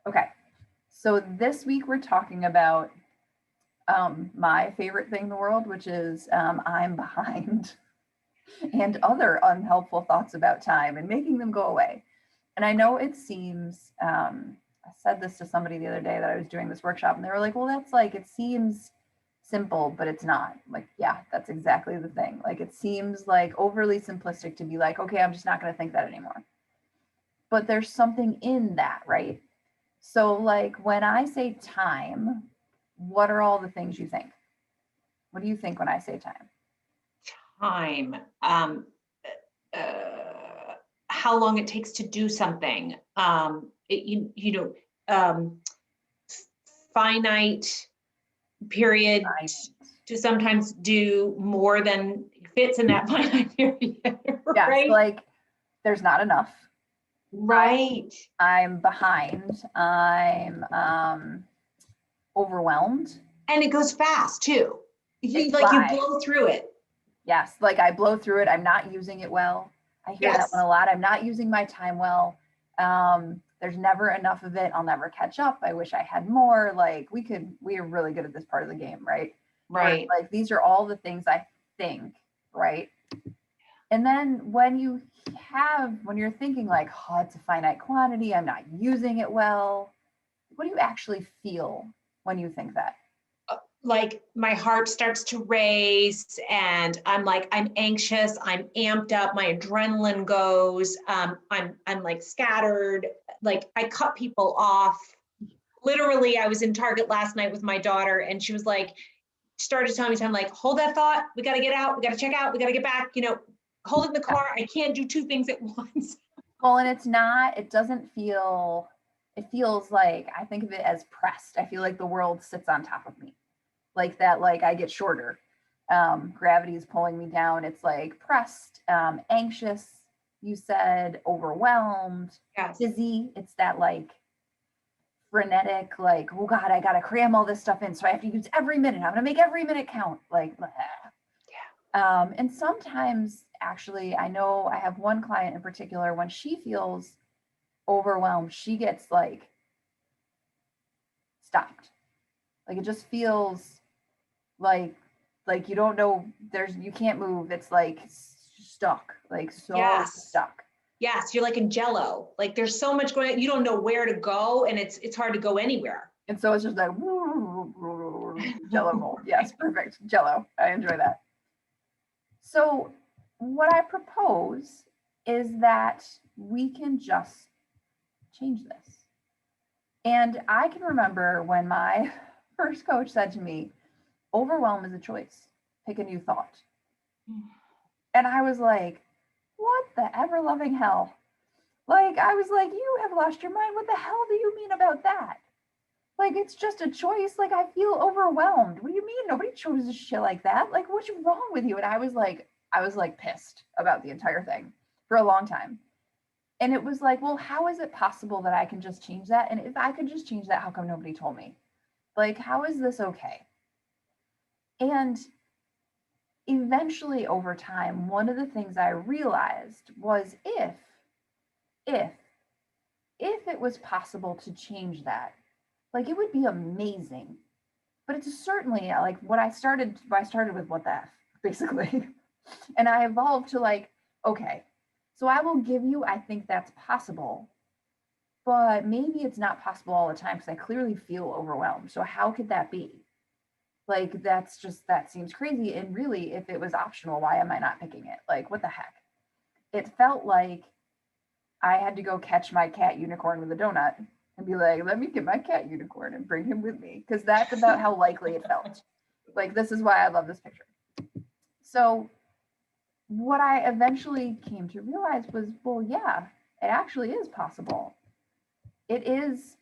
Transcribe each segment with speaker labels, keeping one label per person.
Speaker 1: Okay. So this week we're talking about my favorite thing in the world, which is I'm behind and other unhelpful thoughts about time and making them go away. And I know it seems, I said this to somebody the other day that I was doing this workshop and they were like, well, that's like, it seems simple, but it's not. Like, yeah, that's exactly the thing. Like, it seems like overly simplistic to be like, okay, I'm just not going to think that anymore. But there's something in that, right? So, like, when I say time, what are all the things you think? What do you think when I say time?
Speaker 2: Time. Uh, how long it takes to do something. Um, finite period
Speaker 1: I,
Speaker 2: to sometimes do more than fits in that finite period,
Speaker 1: yes,
Speaker 2: right?
Speaker 1: like there's not enough.
Speaker 2: Right.
Speaker 1: I'm behind. I'm overwhelmed.
Speaker 2: And it goes fast too.
Speaker 1: It
Speaker 2: You
Speaker 1: flies.
Speaker 2: blow through it.
Speaker 1: Yes, like I blow through it. I'm not using it well. I hear that one
Speaker 2: Yes.
Speaker 1: a lot. I'm not using my time well. There's never enough of it. I'll never catch up. I wish I had more. Like we are really good at this part of the game, right? Where it's
Speaker 2: Right.
Speaker 1: like these are all the things I think, right? And then when you're thinking like, oh, it's a finite quantity, I'm not using it well, what do you actually feel when you think that?
Speaker 2: Like my heart starts to race and I'm anxious, I'm amped up, my adrenaline goes, I'm like scattered, like I cut people off. Literally, I was in Target last night with my daughter and she was like, started telling me time, like, hold that thought, we got to get out, we got to check out, we got to get back, hold it in the
Speaker 1: Yeah.
Speaker 2: car, I can't do two things at once.
Speaker 1: Well, and it doesn't feel, it feels like, I think of it as pressed. I feel like the world sits on top of me. Like that, like I get shorter. Gravity is pulling me down. It's like pressed, anxious, you said, overwhelmed,
Speaker 2: Yes.
Speaker 1: dizzy. It's that like frenetic, like, oh God, I gotta cram all this stuff in. So I have to use every minute. I'm gonna make every minute count. Like, and sometimes actually, I know I have one client in particular, when she feels overwhelmed, she gets like stopped. Like it just feels like you don't know, you can't move. It's like stuck, like so
Speaker 2: Yes.
Speaker 1: stuck.
Speaker 2: Yes, you're like in Jello. Like there's so much going on, you don't know where to go, and it's hard to go anywhere.
Speaker 1: And so it's just like Jello mold. Yes, perfect. Jello. I enjoy that. So what I propose is that we can just change this. And I can remember when my first coach said to me, overwhelm is a choice. Pick a new thought. And I was like, what the ever loving hell? Like, I was like, you have lost your mind. What the hell do you mean about that? Like, it's just a choice. Like, I feel overwhelmed. What do you mean? Nobody chose a shit like that. Like, what's wrong with you? And I was like pissed about the entire thing for a long time. And it was like, well, how is it possible that I can just change that? And if I could just change that, how come nobody told me? Like, how is this okay? And eventually over time, one of the things I realized was if, if it was possible to change that, like it would be amazing. But it's certainly like I started with what the F, basically. And I evolved to like, okay, so I will give you, I think that's possible, but maybe it's not possible all the time because I clearly feel overwhelmed. So how could that be? Like that seems crazy. And really, if it was optional, why am I not picking it? Like, what the heck? It felt like I had to go catch my cat unicorn with a donut and be like, let me get my cat unicorn and bring him with me. Because that's about how likely it felt. Like, this is why I love this picture. So, what I eventually came to realize was, well, yeah, it actually is possible. It is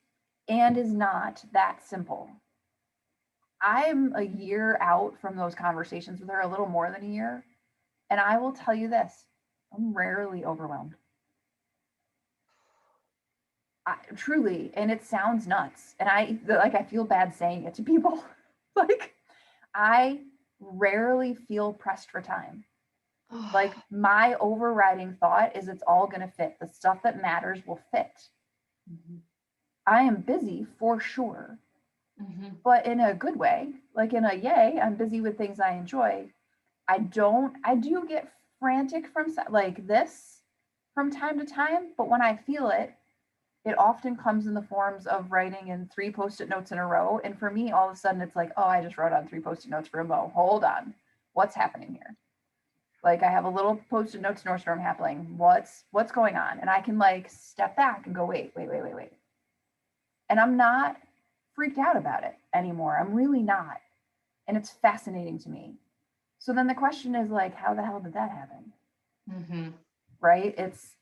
Speaker 1: and is not that simple. I'm a year out from those conversations with her, a little more than a year. And I will tell you this, I'm rarely overwhelmed. Truly, and it sounds nuts. And I feel bad saying it to people. Like, I rarely feel pressed for time. Like, my overriding thought is it's all going to fit. The stuff that matters will fit.
Speaker 2: Mhm.
Speaker 1: I am busy for sure,
Speaker 2: Mhm.
Speaker 1: but in a good way, like in a yay, I'm busy with things I enjoy. I do get frantic from like this from time to time, but when I feel it, it often comes in the forms of writing in 3 post-it notes in a row. And for me, all of a sudden it's like, oh, I just wrote on 3 post-it notes for a mo. Hold on. What's happening here? Like I have a little post-it note snowstorm happening. What's going on? And I can like step back and go, wait. And I'm not freaked out about it anymore. I'm really not. And it's fascinating to me. So then the question is like, how the hell did that happen?
Speaker 2: Mhm.
Speaker 1: Right? It's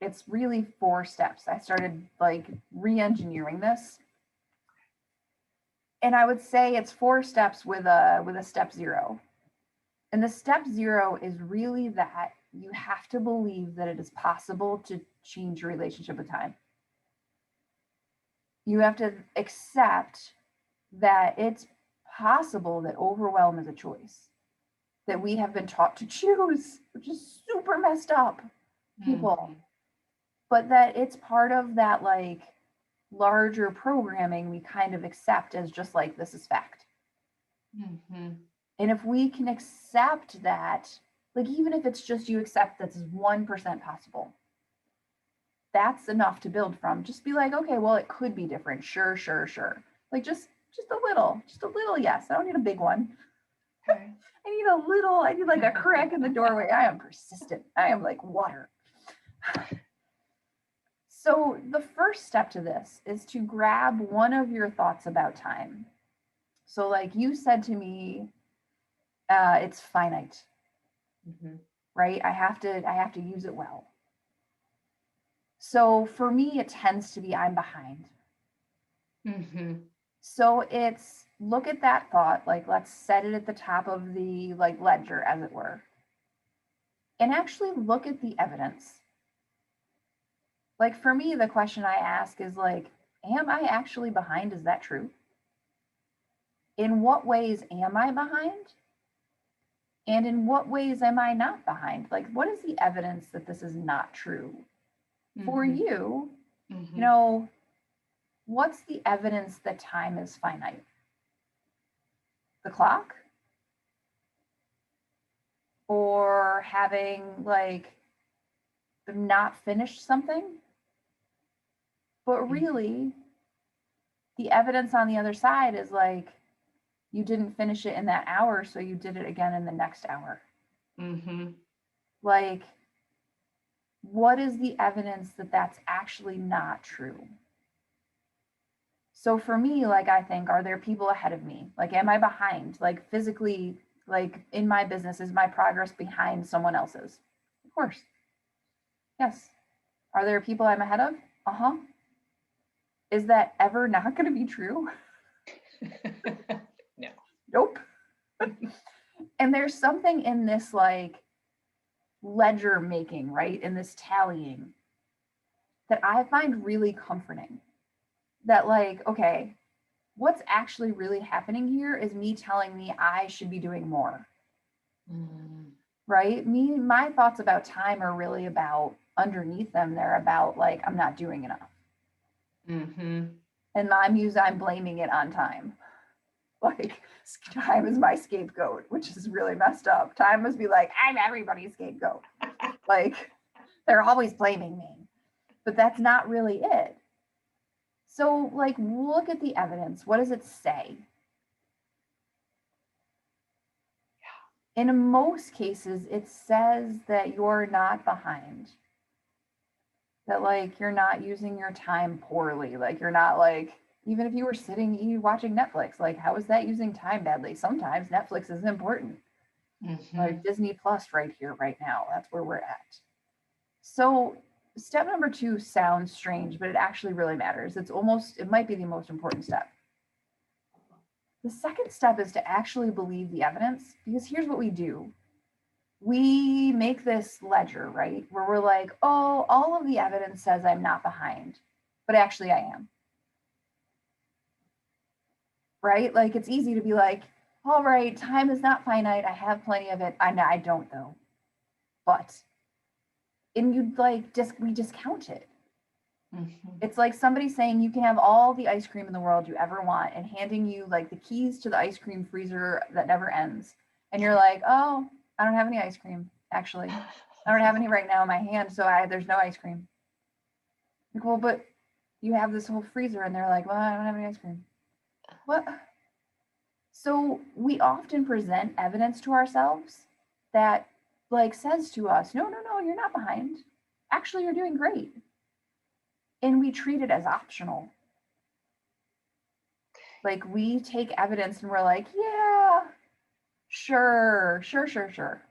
Speaker 1: it's really 4 steps. I started like re-engineering this. And I would say it's 4 steps with a step 0. And the step 0 is really that you have to believe that it is possible to change your relationship with time. You have to accept that it's possible that overwhelm is a choice, that we have been taught to choose, which is super messed up, people.
Speaker 2: Mhm.
Speaker 1: But that it's part of that like larger programming we kind of accept as just like this is fact.
Speaker 2: Mhm.
Speaker 1: And if we can accept that, like even if it's just you accept that's 1% possible, that's enough to build from. Just be like, okay, well, it could be different. Sure. Like just a little yes. I don't need a big one.
Speaker 2: Okay.
Speaker 1: I need like a crack in the doorway. I am persistent. I am like water. So the first step to this is to grab one of your thoughts about time. So like you said to me, it's finite,
Speaker 2: Mhm.
Speaker 1: right? I have to use it well. So for me, it tends to be I'm behind.
Speaker 2: Mhm.
Speaker 1: So it's look at that thought, like let's set it at the top of the like ledger, as it were, and actually look at the evidence. Like for me, the question I ask is like, am I actually behind? Is that true? In what ways am I behind? And in what ways am I not behind? Like, what is the evidence that this is not true? For
Speaker 2: Mhm.
Speaker 1: you, you
Speaker 2: Mhm.
Speaker 1: know, what's the evidence that time is finite? The clock? Or having like not finished something? But
Speaker 2: Mhm.
Speaker 1: really, the evidence on the other side is like you didn't finish it in that hour, so you did it again in the next hour.
Speaker 2: Mhm.
Speaker 1: Like, what is the evidence that that's actually not true? So for me, like, I think, are there people ahead of me? Like, am I behind? Like, physically, like in my business, is my progress behind someone else's? Of course. Yes. Are there people I'm ahead of? Uh huh. Is that ever not going to be true?
Speaker 2: No.
Speaker 1: Nope. And there's something in this, like, ledger making, right? In this tallying that I find really comforting. That, like, okay, what's actually really happening here is me telling me I should be doing more,
Speaker 2: Mm.
Speaker 1: right? My thoughts about time are really about underneath them. They're about, like, I'm not doing enough.
Speaker 2: Mhm.
Speaker 1: And I'm blaming it on time. Like, time is my scapegoat, which is really messed up. Time must be like, I'm everybody's scapegoat. Like, they're always blaming me. But that's not really it. So, like, look at the evidence. What does it say? In most cases, it says that you're not behind, that, like, you're not using your time poorly. Like, you're not, like, even if you were sitting, you watching Netflix, like, how is that using time badly? Sometimes Netflix is important. Like,
Speaker 2: Mhm.
Speaker 1: Disney Plus right here, right now. That's where we're at. So, step number 2 sounds strange, but it actually really matters. It might be the most important step. The second step is to actually believe the evidence, because here's what we do. We make this ledger, right? Where we're like, oh, all of the evidence says I'm not behind, but actually I am, right? Like it's easy to be like, all right, time is not finite. I have plenty of it. I don't though. But, and we discount it.
Speaker 2: Mhm.
Speaker 1: It's like somebody saying you can have all the ice cream in the world you ever want and handing you like the keys to the ice cream freezer that never ends. And you're like, oh, I don't have any ice cream, actually. I don't have any right now in my hand, so there's no ice cream. Like, well, but you have this whole freezer, and they're like, well, I don't have any ice cream. What? So we often present evidence to ourselves that like says to us, no, no, no, you're not behind. Actually, you're doing great. And we treat it as optional. Like we take evidence and we're like, yeah, sure, sure, sure, sure.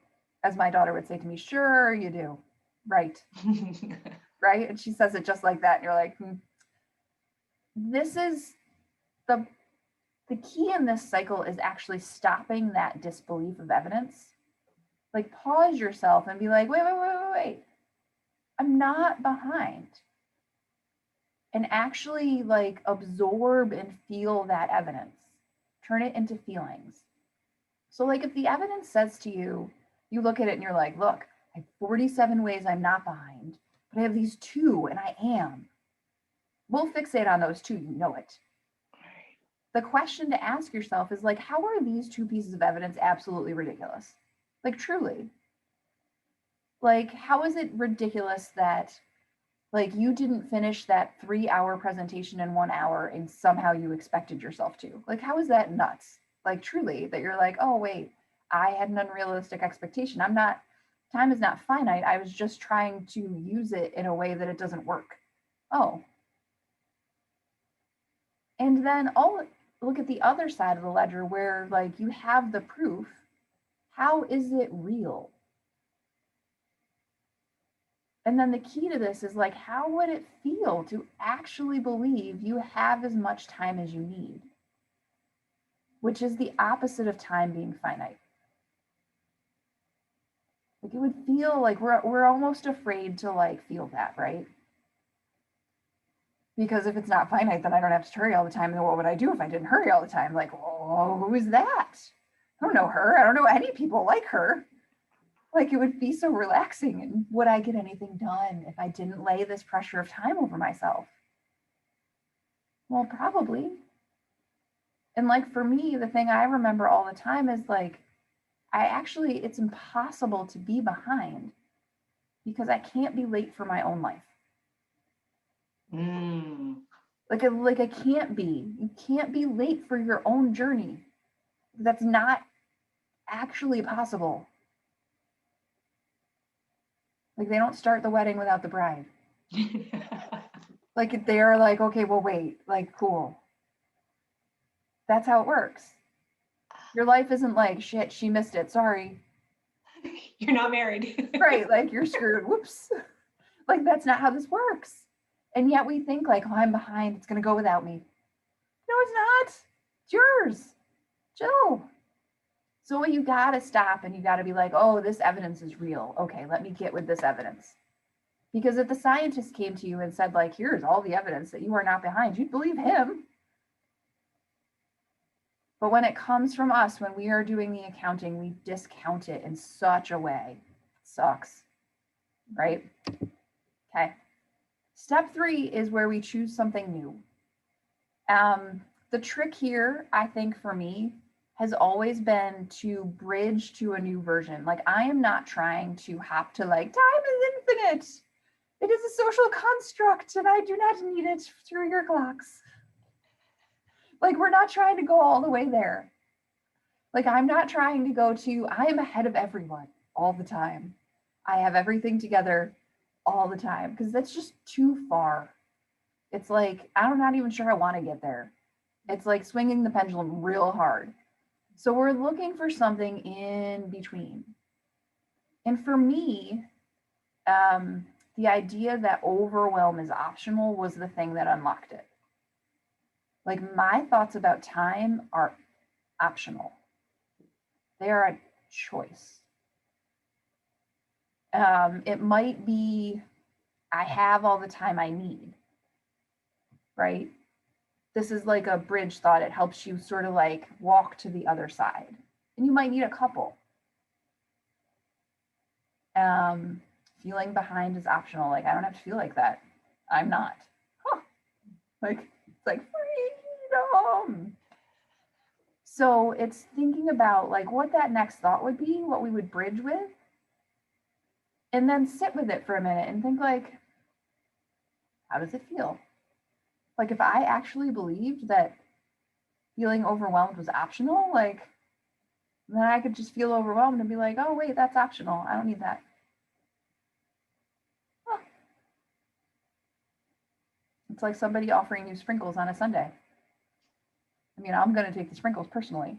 Speaker 1: As my daughter would say to me, sure, you do. Right. Right. And she says it just like that. And you're like, this is the the key in this cycle is actually stopping that disbelief of evidence. Like pause yourself and be like, wait, wait, wait, wait, wait. I'm not behind. And actually like absorb and feel that evidence. Turn it into feelings. So, like, if the evidence says to you, you look at it and you're like, look, I have 47 ways I'm not behind, but I have these two and I am. We'll fixate on those two, you know it. The question to ask yourself is like, how are these two pieces of evidence absolutely ridiculous? Like, truly. Like, how is it ridiculous that, like, you didn't finish that 3 hour presentation in 1 hour and somehow you expected yourself to? Like, how is that nuts? Like, truly, that you're like, oh, wait, I had an unrealistic expectation. Time is not finite. I was just trying to use it in a way that it doesn't work. Oh. And then look at the other side of the ledger where, like, you have the proof. How is it real? And then the key to this is like, how would it feel to actually believe you have as much time as you need? Which is the opposite of time being finite. Like it would feel like we're almost afraid to like feel that, right? Because if it's not finite, then I don't have to hurry all the time. And what would I do if I didn't hurry all the time? Like, oh, who is that? I don't know her. I don't know any people like her. Like it would be so relaxing. And would I get anything done if I didn't lay this pressure of time over myself? Well, probably. And like for me, the thing I remember all the time is like, it's impossible to be behind because I can't be late for my own life.
Speaker 2: Mm.
Speaker 1: Like I can't be. You can't be late for your own journey. That's not actually possible. Like they don't start the wedding without the bride. Like they're like, okay, well, wait, like cool. That's how it works. Your life isn't like shit, she missed it. Sorry.
Speaker 2: You're not married.
Speaker 1: Right, like you're screwed. Whoops. Like that's not how this works. And yet we think like, oh, I'm behind. It's gonna go without me. No, it's not. It's yours. Chill. So you gotta stop and you gotta be like, oh, this evidence is real. Okay, let me get with this evidence. Because if the scientist came to you and said, like, here's all the evidence that you are not behind, you'd believe him. But when it comes from us, when we are doing the accounting, we discount it in such a way. It sucks. Right? Okay. Step 3 is where we choose something new. The trick here, I think for me, has always been to bridge to a new version. Like I am not trying to hop to like time is infinite. It is a social construct and I do not need it through your clocks. Like we're not trying to go all the way there. Like I'm not trying to go to I am ahead of everyone all the time. I have everything together all the time because that's just too far. It's like I'm not even sure I want to get there. It's like swinging the pendulum real hard. So we're looking for something in between. And for me, the idea that overwhelm is optional was the thing that unlocked it. Like my thoughts about time are optional, they are a choice. It might be I have all the time I need, right? This is like a bridge thought. It helps you sort of like walk to the other side. And you might need a couple. Feeling behind is optional. Like I don't have to feel like that. I'm not. Like, it's like freedom. So it's thinking about like what that next thought would be, what we would bridge with, and then sit with it for a minute and think like, how does it feel? Like if I actually believed that feeling overwhelmed was optional, like then I could just feel overwhelmed and be like, oh wait, that's optional. I don't need that. Huh. It's like somebody offering you sprinkles on a Sunday. I mean, I'm going to take the sprinkles personally,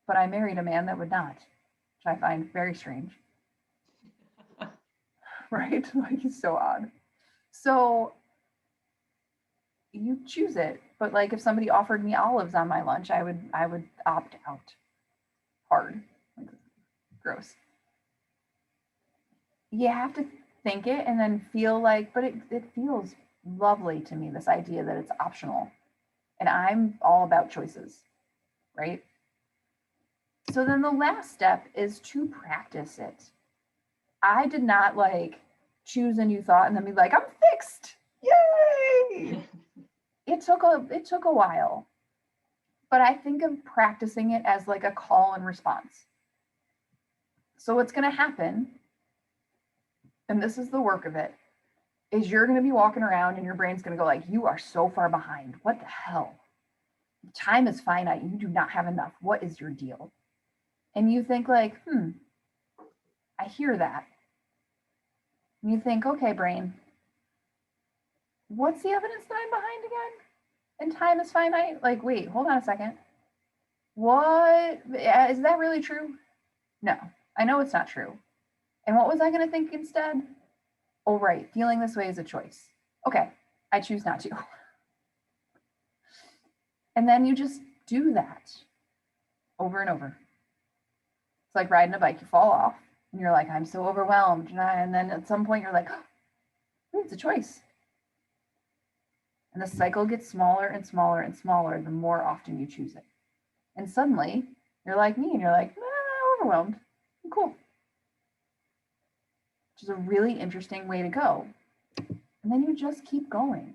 Speaker 1: but I married a man that would not, which I find very strange. Right? Like he's so odd. So you choose it, but like if somebody offered me olives on my lunch, I would opt out. Hard. Like, gross. You have to think it and then feel like, but it feels lovely to me, this idea that it's optional. And I'm all about choices, right? So then the last step is to practice it. I did not like choose a new thought and then be like, I'm fixed. Yay! It took a while. But I think of practicing it as like a call and response. So what's going to happen, and this is the work of it, is you're going to be walking around and your brain's going to go like, you are so far behind. What the hell? Time is finite. You do not have enough. What is your deal? And you think like, I hear that. And you think, okay, brain, what's the evidence that I'm behind again? And time is finite? Like, wait, hold on a second. What? Is that really true? No, I know it's not true. And what was I going to think instead? Oh, right, feeling this way is a choice. Okay, I choose not to. And then you just do that over and over. It's like riding a bike, you fall off and you're like, I'm so overwhelmed. And then at some point you're like, oh, it's a choice. And the cycle gets smaller and smaller and smaller the more often you choose it. And suddenly you're like me and you're like, overwhelmed. Cool. Which is a really interesting way to go. And then you just keep going.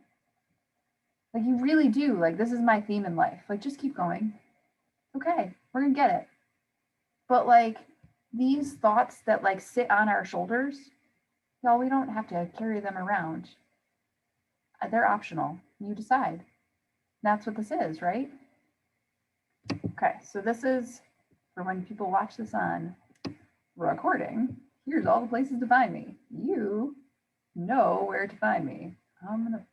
Speaker 1: Like you really do. Like this is my theme in life. Like just keep going. Okay, we're gonna get it. But like these thoughts that like sit on our shoulders, y'all, we don't have to carry them around. They're optional. You decide. That's what this is, right? Okay, so this is for when people watch this on recording. Here's all the places to find me. You know where to find me. I'm gonna